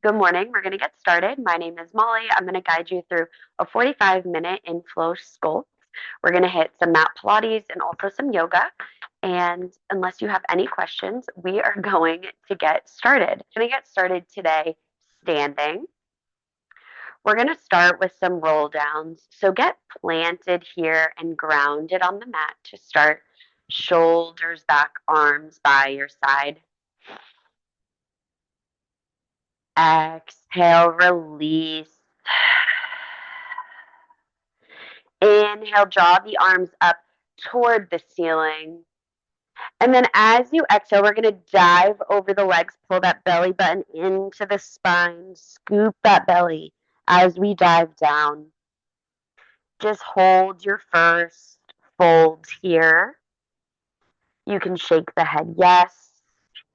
Good morning. We're going to get started. My name is Molly. I'm going to guide you through a 45-minute inflow sculpt. We're going to hit some mat Pilates and also some yoga. And unless you have any questions, we are going to get started. We're going to get started today standing. We're going to start with some roll downs. So get planted here and grounded on the mat to start. Shoulders back, arms by your side. Exhale, release. Inhale, draw the arms up toward the ceiling. And then as you exhale, we're going to dive over the legs, pull that belly button into the spine, scoop that belly as we dive down. Just hold your first fold here. You can shake the head yes,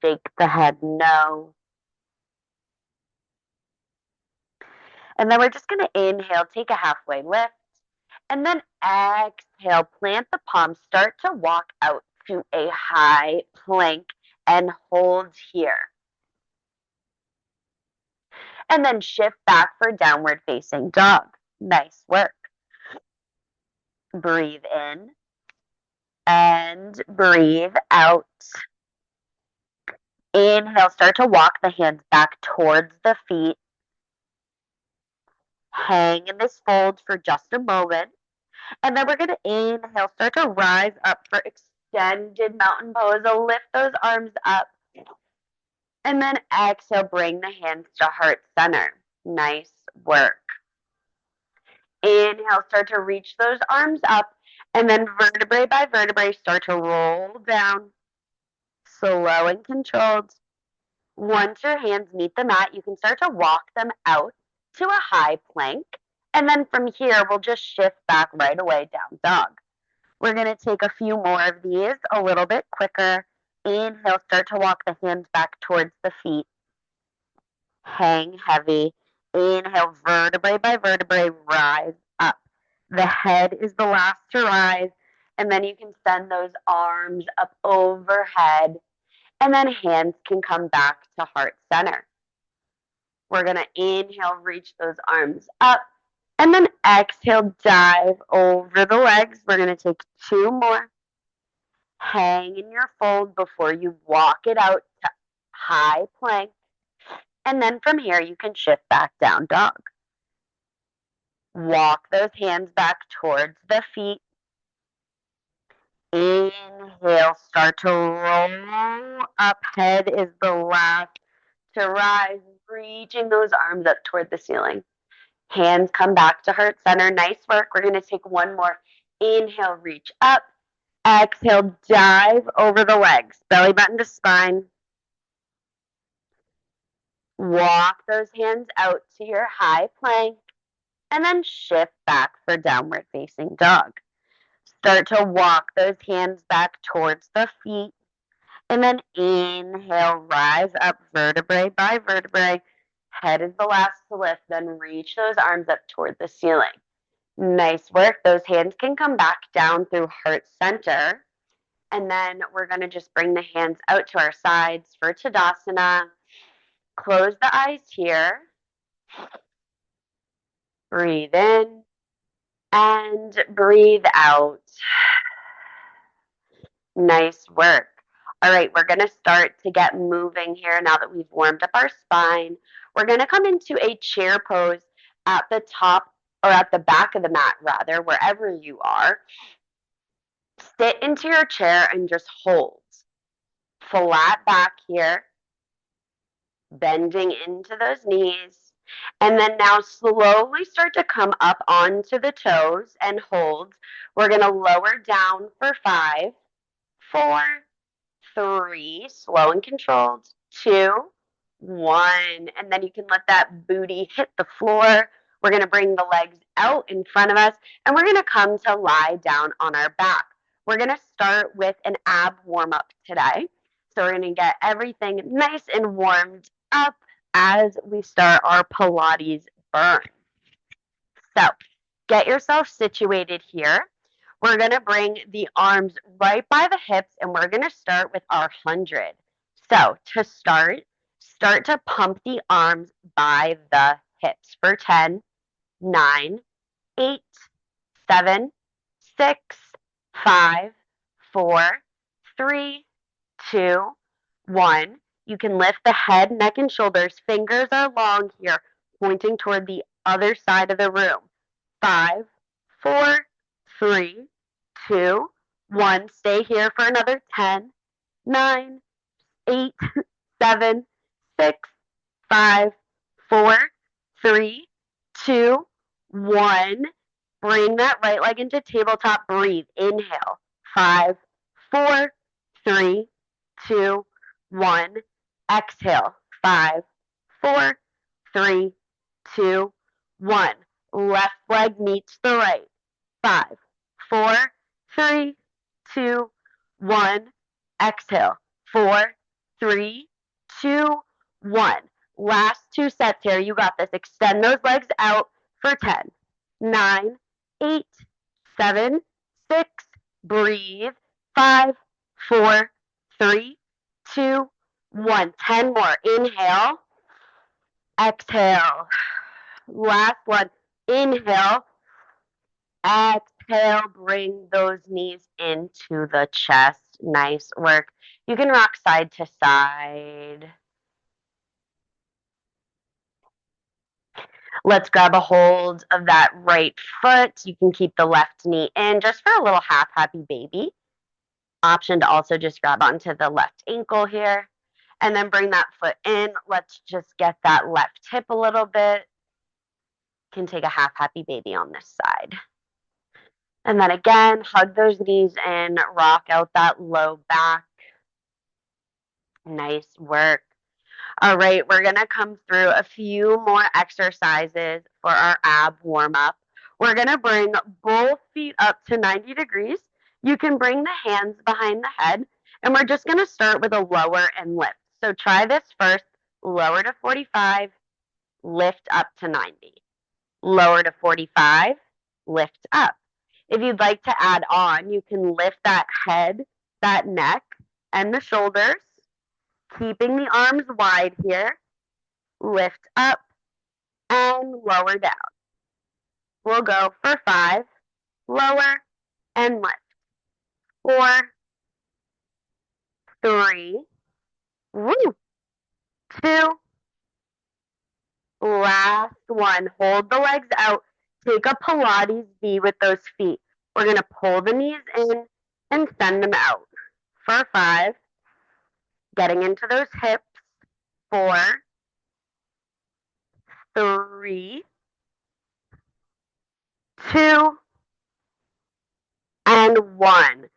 shake the head no. And then we're just going to inhale, take a halfway lift. And then exhale, plant the palms, start to walk out to a high plank and hold here. And then shift back for downward facing dog. Nice work. Breathe in and breathe out. Inhale, start to walk the hands back towards the feet. Hang in this fold for just a moment. And then we're going to inhale, start to rise up for extended mountain pose. Lift those arms up. And then exhale, bring the hands to heart center. Nice work. Inhale, start to reach those arms up. And then vertebrae by vertebrae, start to roll down. Slow and controlled. Once your hands meet the mat, you can start to walk them out to a high plank. And then from here, we'll just shift back right away down dog. We're going to take a few more of these a little bit quicker. Inhale, start to walk the hands back towards the feet. Hang heavy. Inhale, vertebrae by vertebrae, rise up. The head is the last to rise. And then you can send those arms up overhead. And then hands can come back to heart center. We're going to inhale, reach those arms up. And then exhale, dive over the legs. We're going to take two more. Hang in your fold before you walk it out to high plank. And then from here, you can shift back down dog. Walk those hands back towards the feet. Inhale, start to roll up. Head is the last to rise, reaching those arms up toward the ceiling. Hands come back to heart center. Nice work. We're going to take one more. Inhale, reach up. Exhale, dive over the legs. Belly button to spine. Walk those hands out to your high plank. And then shift back for downward facing dog. Start to walk those hands back towards the feet. And then inhale, rise up vertebrae by vertebrae. Head is the last to lift. Then reach those arms up toward the ceiling. Nice work. Those hands can come back down through heart center. And then we're going to just bring the hands out to our sides for Tadasana. Close the eyes here. Breathe in and breathe out. Nice work. All right, we're going to start to get moving here now that we've warmed up our spine. We're going to come into a chair pose at the top or at the back of the mat, rather, wherever you are. Sit into your chair and just hold. Flat back here, bending into those knees. And then now slowly start to come up onto the toes and hold. We're going to lower down for 5, 4, 3, slow and controlled, 2, 1. And then you can let that booty hit the floor. We're going to bring the legs out in front of us, and we're going to come to lie down on our back. We're going to start with an ab warm-up today. So we're going to get everything nice and warmed up as we start our Pilates burn. So get yourself situated here. We're going to bring the arms right by the hips, and we're going to start with our 100. So to start start to pump the arms by the hips for 10, 9, 8, 7, 6, 5, 4, 3, 2, 1. You can lift the head, neck, and shoulders. Fingers are long here, pointing toward the other side of the room. 5, 4, 3, 2, 1. Stay here for another 10, 9, 8, 7, 6, 5, 4, 3, 2, 1. Bring that right leg into tabletop. Breathe. Inhale. 5, 4, 3, 2, 1. Exhale. 5, 4, 3, 2, 1. Left leg meets the right. 5, 4, 3, 2, 1. Exhale. 4, 3, 2, 1. Last 2 sets here. You got this. Extend those legs out for 10, 9, 8, 7, 6. Breathe. 5, 4, 3, 2, 1. 10 more. Inhale. Exhale. Last one. Inhale. Exhale. Bring those knees into the chest. Nice work. You can rock side to side. Let's grab a hold of that right foot. You can keep the left knee in just for a little half happy baby. Option to also just grab onto the left ankle here and then bring that foot in. Let's just get that left hip a little bit. Can take a half happy baby on this side. And then again, hug those knees in, rock out that low back. Nice work. All right, we're going to come through a few more exercises for our ab warm-up. We're going to bring both feet up to 90 degrees. You can bring the hands behind the head, and we're just going to start with a lower and lift. So try this first. Lower to 45, lift up to 90. Lower to 45, lift up. If you'd like to add on, you can lift that head, that neck, and the shoulders, keeping the arms wide here. Lift up and lower down. We'll go for 5, lower and lift. 4, 3, 2, last one. Hold the legs out. Take a Pilates V with those feet. We're going to pull the knees in and send them out. For 5, getting into those hips. 4, 3, 2, and 1.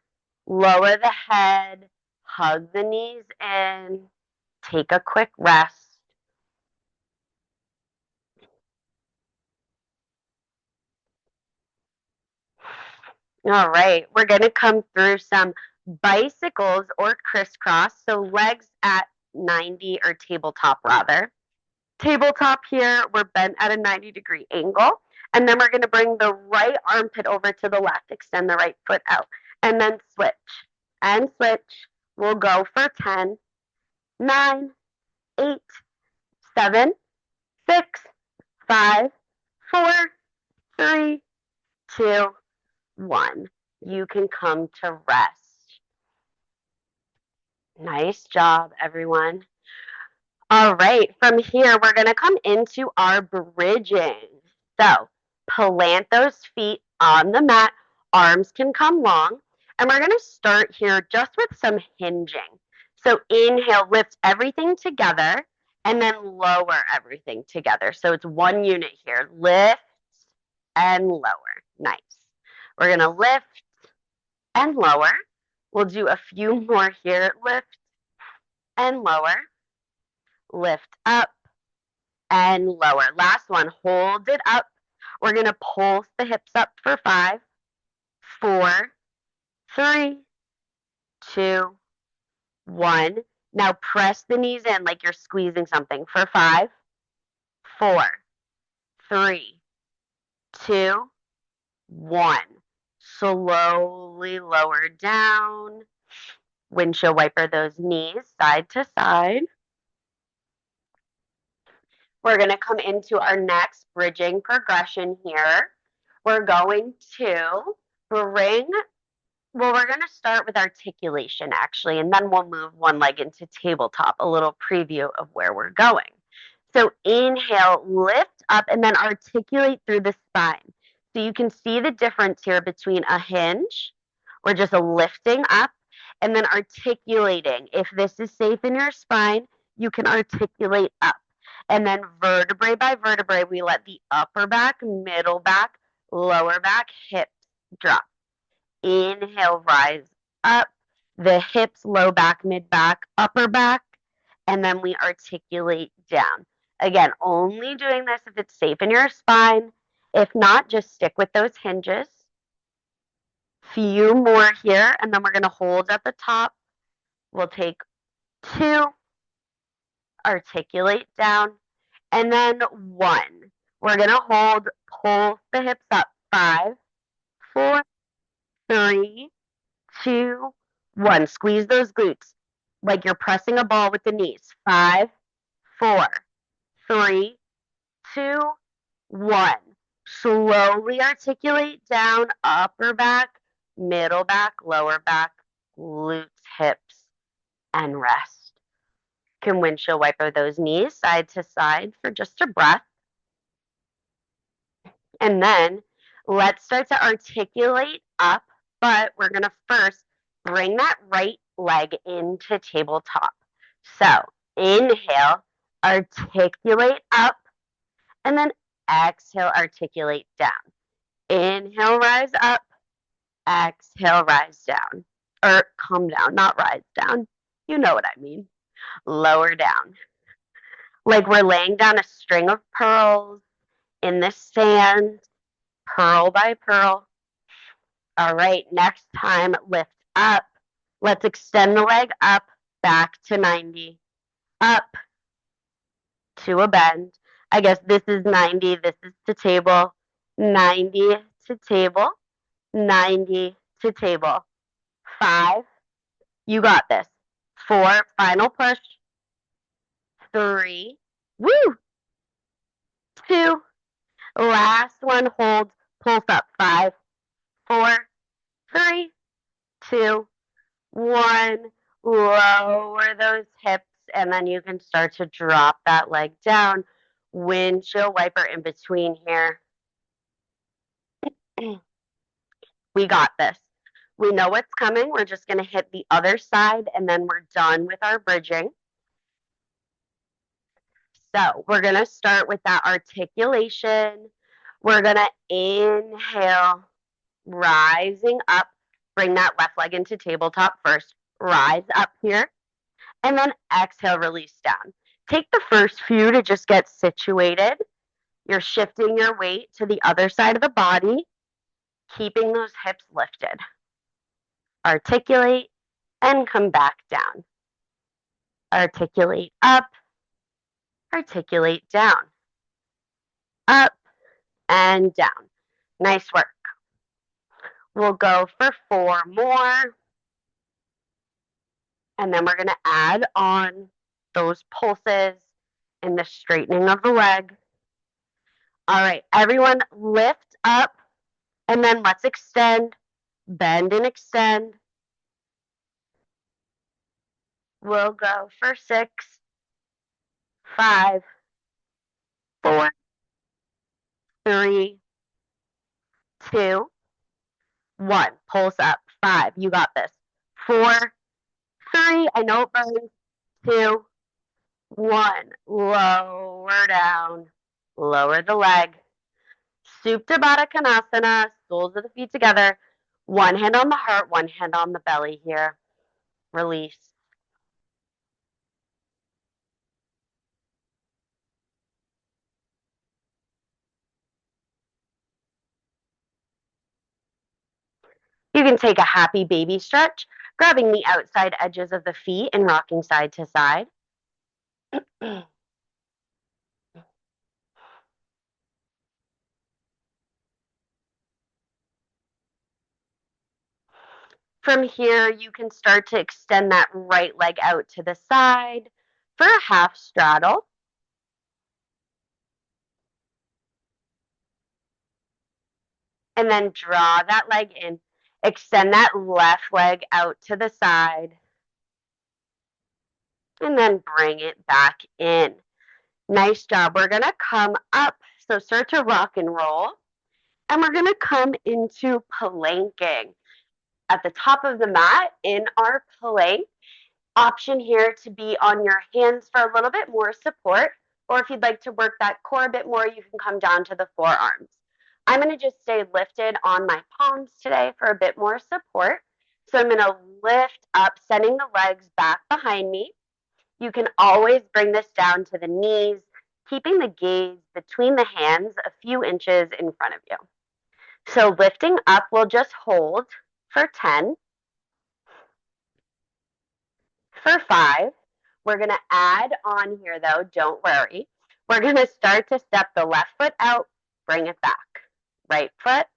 Lower the head, hug the knees in, take a quick rest. All right, we're going to come through some bicycles or crisscross, so legs at 90 or tabletop rather. Tabletop here, we're bent at a 90-degree angle, and then we're going to bring the right armpit over to the left, extend the right foot out, and then switch and switch. We'll go for 10, 9, 8, 7, 6, 5, 4, 3, 2, 1. You can come to rest. Nice job, everyone. All right, from here, we're going to come into our bridging. So plant those feet on the mat. Arms can come long. And we're going to start here just with some hinging. So inhale, lift everything together, and then lower everything together. So it's one unit here. Lift and lower. Nice. We're going to lift and lower. We'll do a few more here. Lift and lower. Lift up and lower. Last one. Hold it up. We're going to pulse the hips up for 5, 4, 3, 2, 1. Now press the knees in like you're squeezing something for 5, 4, 3, 2, 1. Slowly lower down. Windshield wiper those knees side to side. We're going to come into our next bridging progression here. We're going to bring, well, we're going to start with articulation actually, and then we'll move one leg into tabletop, a little preview of where we're going. So inhale, lift up, and then articulate through the spine. So you can see the difference here between a hinge, or just a lifting up, and then articulating. If this is safe in your spine, you can articulate up. And then vertebrae by vertebrae, we let the upper back, middle back, lower back, hips drop. Inhale, rise up. The hips, low back, mid back, upper back, and then we articulate down. Again, only doing this if it's safe in your spine. If not, just stick with those hinges. Few more here, and then we're going to hold at the top. We'll take 2, articulate down, and then 1. We're going to hold, pull the hips up. 5, 4, 3, 2, 1. Squeeze those glutes like you're pressing a ball with the knees. 5, 4, 3, 2, 1. Slowly articulate down, upper back, middle back, lower back, glutes, hips, and rest. Can windshield wiper those knees side to side for just a breath. And then let's start to articulate up, but we're going to first bring that right leg into tabletop. So inhale, articulate up, and then exhale, articulate down. Inhale, rise up. Exhale, rise down. Or calm down, not rise down. You know what I mean. Lower down. Like we're laying down a string of pearls in the sand, pearl by pearl. All right, next time, lift up. Let's extend the leg up, back to 90. Up to a bend. I guess this is 90, this is to table. 90 to table. 90 to table. 5, you got this. 4, final push. 3, woo! 2, last one, hold, pulse up. 5, 4, 3, 2, 1. Lower those hips, and then you can start to drop that leg down. Windshield wiper in between here. We got this. We know what's coming. We're just going to hit the other side, and then we're done with our bridging. So we're going to start with that articulation. We're going to inhale, rising up. Bring that left leg into tabletop first. Rise up here. And then exhale, release down. Take the first few to just get situated. You're shifting your weight to the other side of the body, keeping those hips lifted. Articulate and come back down. Articulate up, articulate down. Up and down. Nice work. We'll go for 4 more. And then we're going to add on those pulses and the straightening of the leg. All right, everyone lift up, and then let's extend, bend and extend. We'll go for 6, 5, 4, 3, 2, 1. Pulse up. 5, you got this. 4, 3, I know it burns. 2, 1. Lower down. Lower the leg. Supta Baddha Konasana, soles of the feet together. One hand on the heart, one hand on the belly here. Release. You can take a happy baby stretch, grabbing the outside edges of the feet and rocking side to side. From here, you can start to extend that right leg out to the side for a half straddle. And then draw that leg in. Extend that left leg out to the side. And then bring it back in. Nice job. We're going to come up. So start to rock and roll. And we're going to come into planking. At the top of the mat in our plank, option here to be on your hands for a little bit more support, or if you'd like to work that core a bit more, you can come down to the forearms. I'm going to just stay lifted on my palms today for a bit more support. So I'm going to lift up, sending the legs back behind me. You can always bring this down to the knees, keeping the gaze between the hands a few inches in front of you. So lifting up, we'll just hold for 10. For 5, we're going to add on here though, don't worry. We're going to start to step the left foot out, bring it back. Right foot,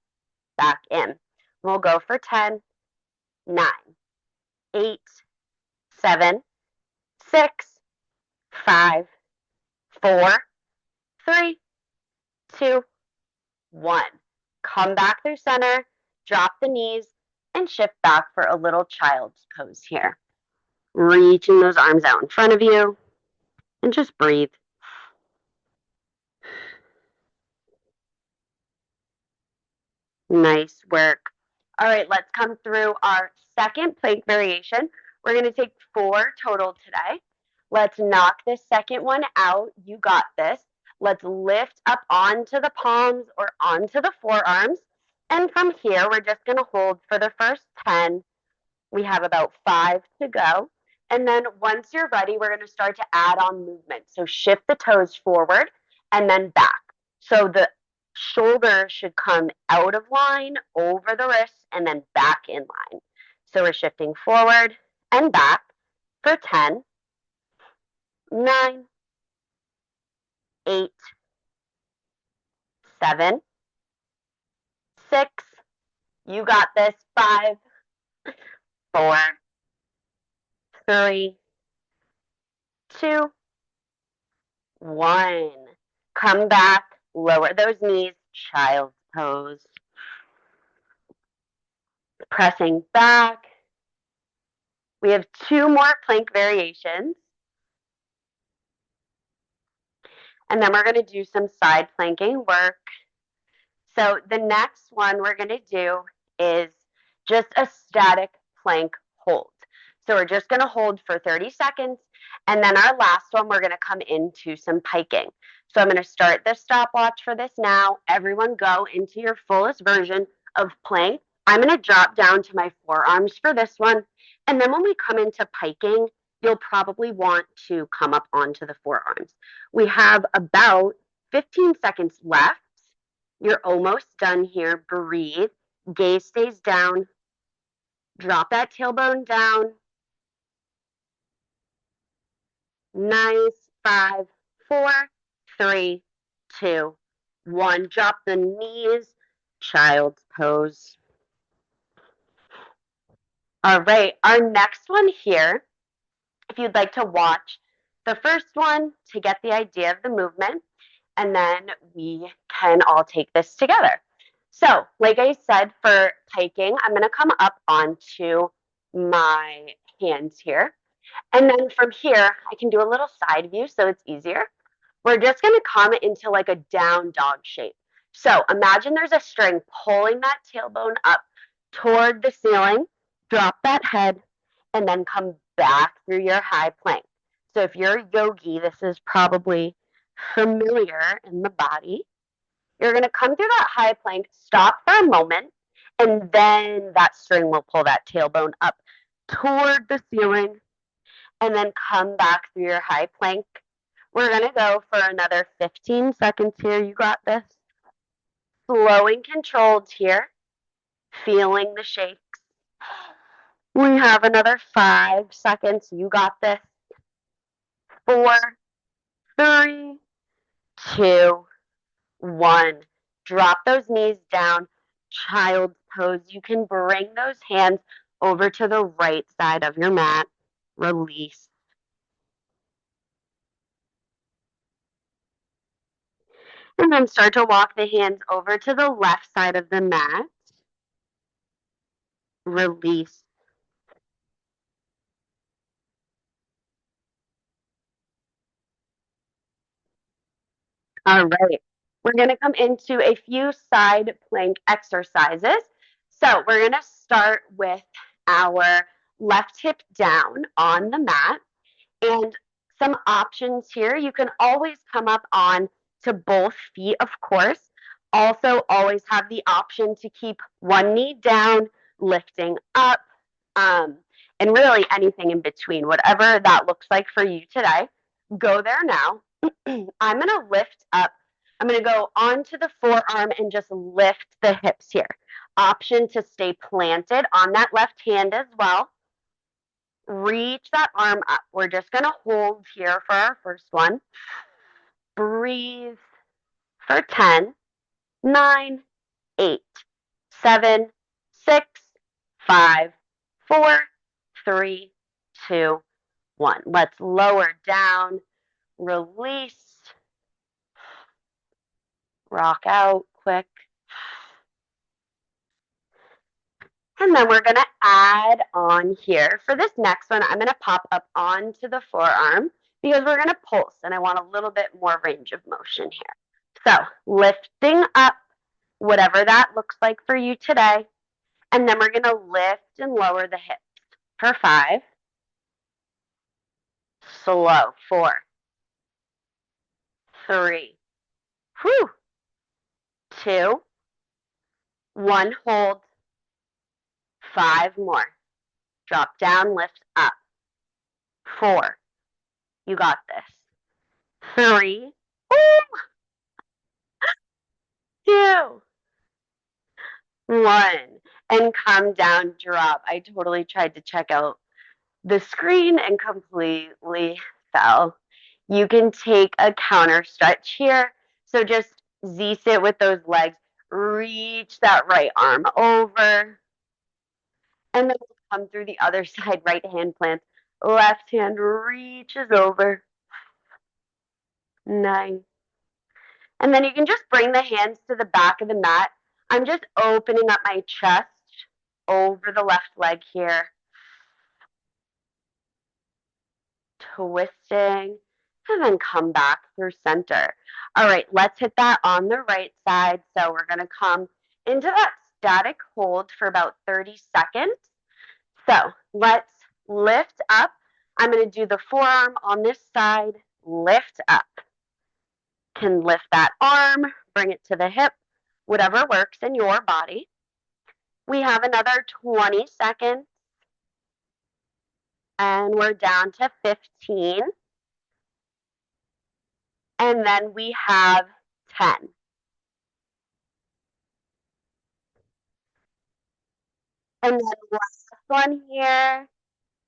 back in. We'll go for 10, 9, 8, 7, 6, 5, 4, 3, 2, 1. Come back through center, drop the knees, and shift back for a little child's pose here. Reaching those arms out in front of you, and just breathe. Nice work. All right, let's come through our second plank variation. We're going to take 4 total today. Let's knock this second one out. You got this. Let's lift up onto the palms or onto the forearms. And from here, we're just going to hold for the first 10. We have about 5 to go. And then once you're ready, we're going to start to add on movement. So shift the toes forward and then back. So the shoulder should come out of line, over the wrist, and then back in line. So we're shifting forward and back for 10, 9, 8, 7, 6, you got this, 5, 4, 3, 2, 1. Come back, lower those knees, child's pose. Pressing back. We have 2 more plank variations. And then we're going to do some side planking work. So the next one we're going to do is just a static plank hold. So we're just going to hold for 30 seconds. And then our last one, we're going to come into some piking. So I'm going to start the stopwatch for this now. Everyone go into your fullest version of plank. I'm going to drop down to my forearms for this one. And then when we come into piking, you'll probably want to come up onto the forearms. We have about 15 seconds left. You're almost done here. Breathe. Gaze stays down. Drop that tailbone down. Nice. 5, 4, 3, 2, 1. Drop the knees. Child's pose. All right. Our next one here, if you'd like to watch the first one to get the idea of the movement, and then we can all take this together. So, like I said, for piking, I'm going to come up onto my hands here. And then from here, I can do a little side view so it's easier. We're just going to come into like a down dog shape. So imagine there's a string pulling that tailbone up toward the ceiling. Drop that head and then come back through your high plank. So if you're a yogi, this is probably familiar in the body. You're going to come through that high plank, stop for a moment, and then that string will pull that tailbone up toward the ceiling, and then come back through your high plank. We're going to go for another 15 seconds here. You got this. Slow and controlled here, feeling the shakes. We have another 5 seconds. You got this. 4, 3, 2, 1. Drop those knees down. Child's pose. You can bring those hands over to the right side of your mat. Release. And then start to walk the hands over to the left side of the mat. Release. All right. We're going to come into a few side plank exercises. So we're going to start with our left hip down on the mat. And some options here. You can always come up on to both feet, of course. Also, always have the option to keep one knee down, lifting up, and really anything in between, whatever that looks like for you today. Go there now. I'm going to lift up. I'm going to go onto the forearm and just lift the hips here. Option to stay planted on that left hand as well. Reach that arm up. We're just going to hold here for our first one. Breathe for 10, 9, 8, 7, 6, 5, 4, 3, 2, 1. Let's lower down, release, rock out quick. And then we're going to add on here. For this next one, I'm going to pop up onto the forearm because we're going to pulse, and I want a little bit more range of motion here. So lifting up, whatever that looks like for you today. And then we're going to lift and lower the hips for 5. Slow. 4, 3, whew, 2, 1, hold. 5 more. Drop down, lift up. 4, you got this. 3, 2, 1, and come down, drop. I totally tried to check out the screen and completely fell. You can take a counter stretch here. So just Z-sit with those legs. Reach that right arm over. And then we'll come through the other side, right hand plants. Left hand reaches over. Nice. And then you can just bring the hands to the back of the mat. I'm just opening up my chest over the left leg here. Twisting, and then come back through center. All right, let's hit that on the right side. So we're going to come into that static hold for about 30 seconds. So let's lift up. I'm going to do the forearm on this side, lift up. Can lift that arm, bring it to the hip, whatever works in your body. We have another 20 seconds, and we're down to 15. And then we have 10. And then last one here,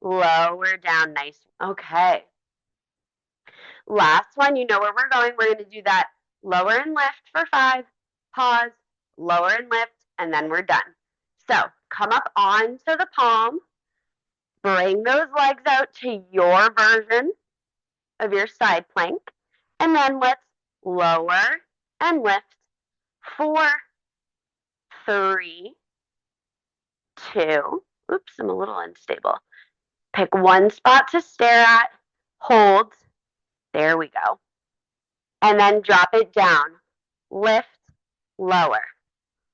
lower down nice. Okay. Last one, you know where we're going. We're going to do that lower and lift for 5, pause, lower and lift, and then we're done. So come up onto the palm, bring those legs out to your version of your side plank, and then let's lower and lift. 4, 3, 2. Oops, I'm a little unstable. Pick one spot to stare at, hold. There we go. And then drop it down. Lift, lower,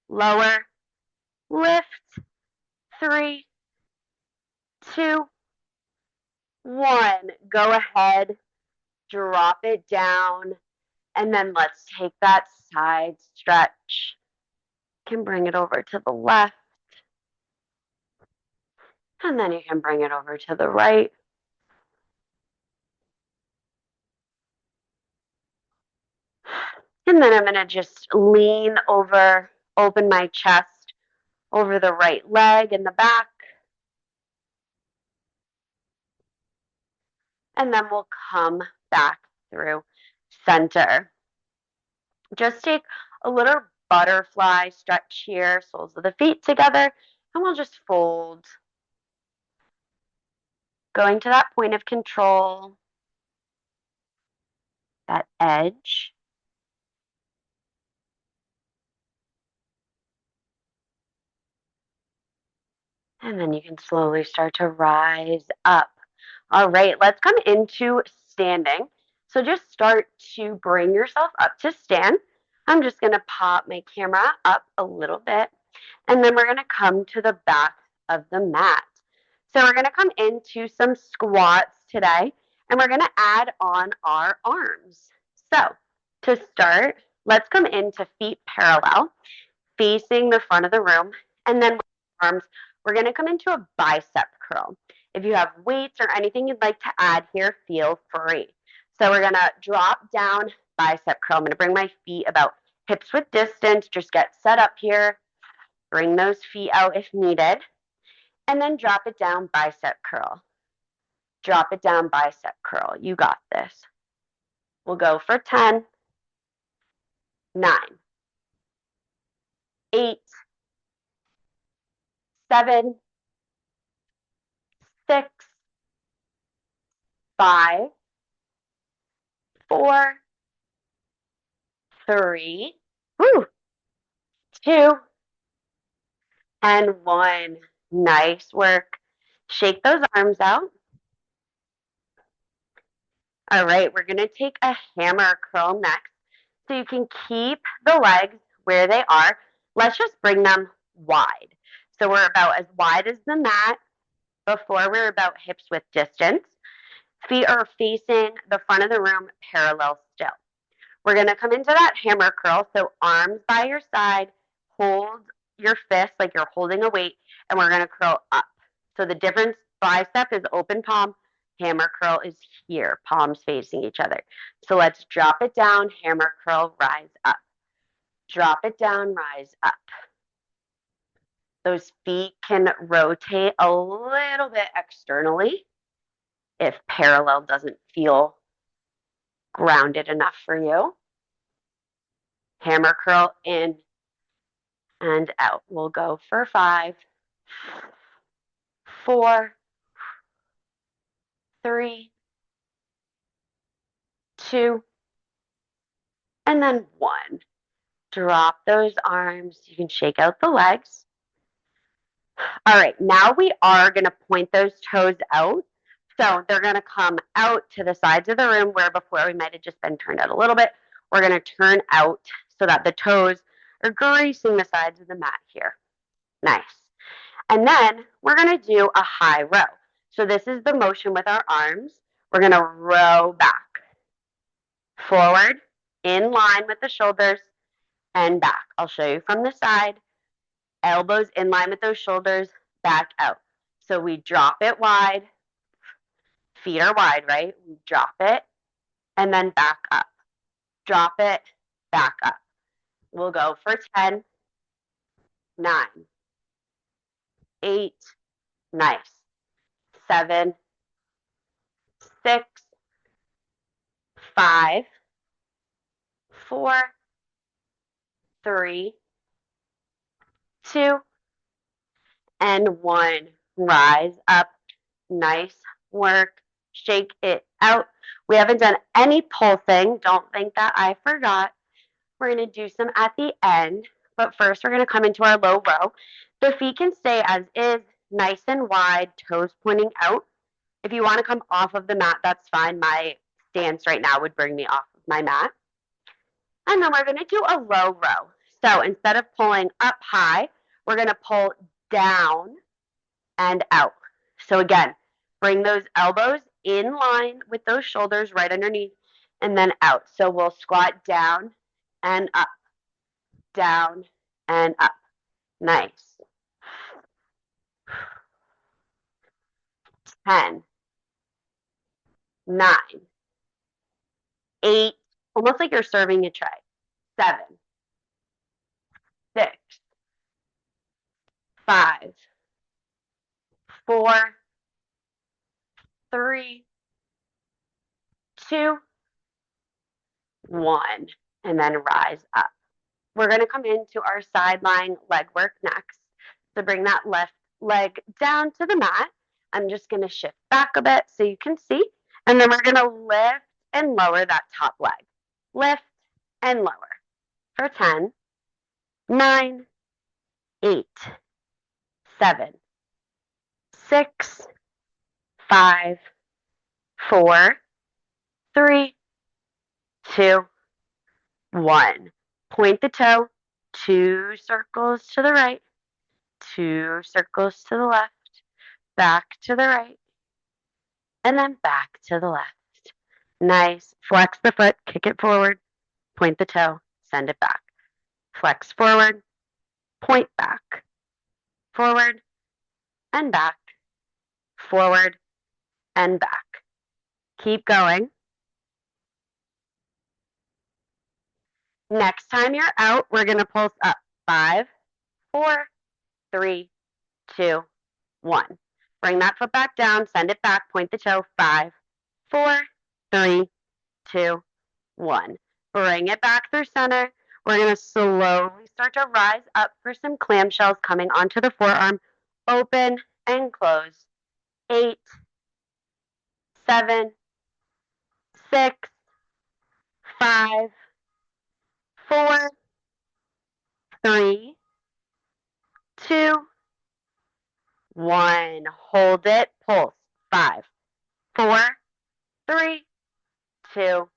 lower, lift. 3, 2, 1. Go ahead, drop it down, and then let's take that side stretch. You can bring it over to the left, and then you can bring it over to the right. And then I'm going to just lean over, open my chest over the right leg in the back. And then we'll come back through center. Just take a little butterfly stretch here, soles of the feet together, and we'll just fold. Going to that point of control, that edge. And then you can slowly start to rise up. All right, let's come into standing. So just start to bring yourself up to stand. I'm just going to pop my camera up a little bit, and then we're going to come to the back of the mat. So we're going to come into some squats today, and we're going to add on our arms. So to start, let's come into feet parallel, facing the front of the room, and then with arms, we're going to come into a bicep curl. If you have weights or anything you'd like to add here, feel free. So we're going to drop down bicep curl. I'm going to bring my feet about hips width distance. Just get set up here. Bring those feet out if needed. And then drop it down, bicep curl. Drop it down, bicep curl. You got this. We'll go for 10, 9, 8, 7, 6, 5, 4, 3, 2, and 1. Nice work. Shake those arms out. All right, we're going to take a hammer curl next. So you can keep the legs where they are. Let's just bring them wide. So we're about as wide as the mat. Before we're about hips width distance. Feet are facing the front of the room parallel still. We're going to come into that hammer curl. So arms by your side, hold your fist like you're holding a weight, and we're going to curl up. So the difference, bicep is open palm, hammer curl is here, palms facing each other. So let's drop it down, hammer curl, rise up. Drop it down, rise up. Those feet can rotate a little bit externally if parallel doesn't feel grounded enough for you. Hammer curl in and out. We'll go for 5, 4, 3, 2, and then 1. Drop those arms. You can shake out the legs. All right, now we are going to point those toes out. So they're going to come out to the sides of the room where before we might have just been turned out a little bit. We're going to turn out so that the toes are gracing the sides of the mat here. Nice. And then we're going to do a high row. So this is the motion with our arms. We're going to row back, forward, in line with the shoulders, and back. I'll show you from the side. Elbows in line with those shoulders, back out. So we drop it wide. Feet are wide, right? We drop it, and then back up. Drop it, back up. We'll go for 10, 9, 8, nice, 7, 6, 5, 4, 3, 2, and 1. Rise up. Nice work. Shake it out. We haven't done any pulsing. Don't think that I forgot. We're going to do some at the end, but first we're going to come into our low row. The feet can stay as is, nice and wide, toes pointing out. If you want to come off of the mat, that's fine. My stance right now would bring me off of my mat. And then we're going to do a low row. So instead of pulling up high, we're going to pull down and out. So again, bring those elbows in line with those shoulders right underneath and then out. So we'll squat down and up, down and up. Nice. 10, 9, 8, almost like you're serving a tray. 7, 6, 5, 4, 3, 2, 1, and then rise up. We're going to come into our sideline leg work next. So bring that left leg down to the mat. I'm just going to shift back a bit so you can see. And then we're going to lift and lower that top leg. Lift and lower for 10, 9, 8, 7, 6, 5, 4, 3, 2, 1. Point the toe, 2 circles to the right, 2 circles to the left, back to the right, and then back to the left. Nice. Flex the foot, kick it forward, point the toe, send it back. Flex forward, point back, forward and back, forward and back. Keep going. Next time you're out, we're going to pulse up. 5, 4, 3, 2, 1. Bring that foot back down, send it back, point the toe. 5, 4, 3, 2, 1. Bring it back through center. We're going to slowly start to rise up for some clamshells coming onto the forearm. Open and close. 8, 7, 6, 5, 4, 3, 2, 1. Hold it. Pulse. 5, 4, 3, 2,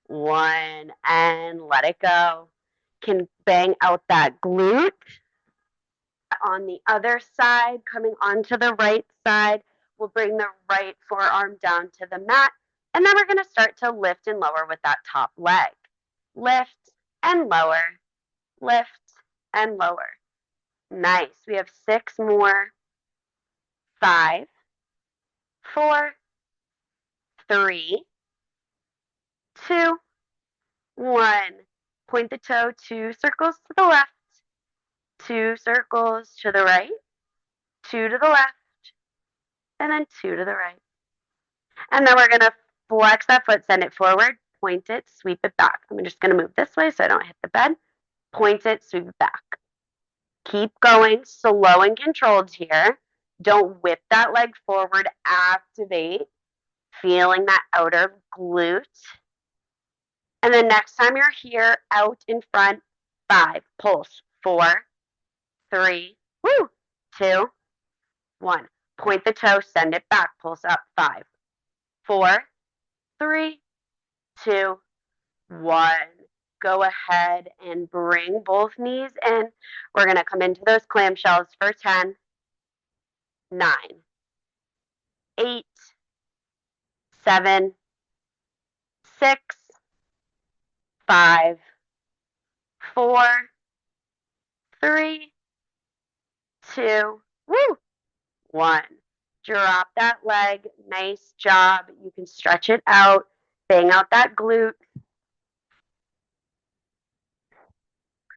1. And let it go. Can bang out that glute. On the other side, coming onto the right side, we'll bring the right forearm down to the mat. And then we're going to start to lift and lower with that top leg. Lift and lower. Lift and lower. Nice. We have 6 more. 5, 4, 3, 2, 1. Point the toe, 2 circles to the left, 2 circles to the right, 2 to the left, and then 2 to the right. And then we're going to flex that foot, send it forward, point it, sweep it back. I'm just going to move this way so I don't hit the bed. Point it, sweep it back. Keep going, slow and controlled here. Don't whip that leg forward. Activate, feeling that outer glute. And then next time you're here, out in front, 5, pulse, 4, 3, 2, 1. Point the toe, send it back, pulse up, 5, 4, 3, 2, 1. Go ahead and bring both knees in. We're going to come into those clamshells for 10, 9, 8, 7, 6, 5, 4, 3, 2, 1. Drop that leg. Nice job. You can stretch it out. Bang out that glute.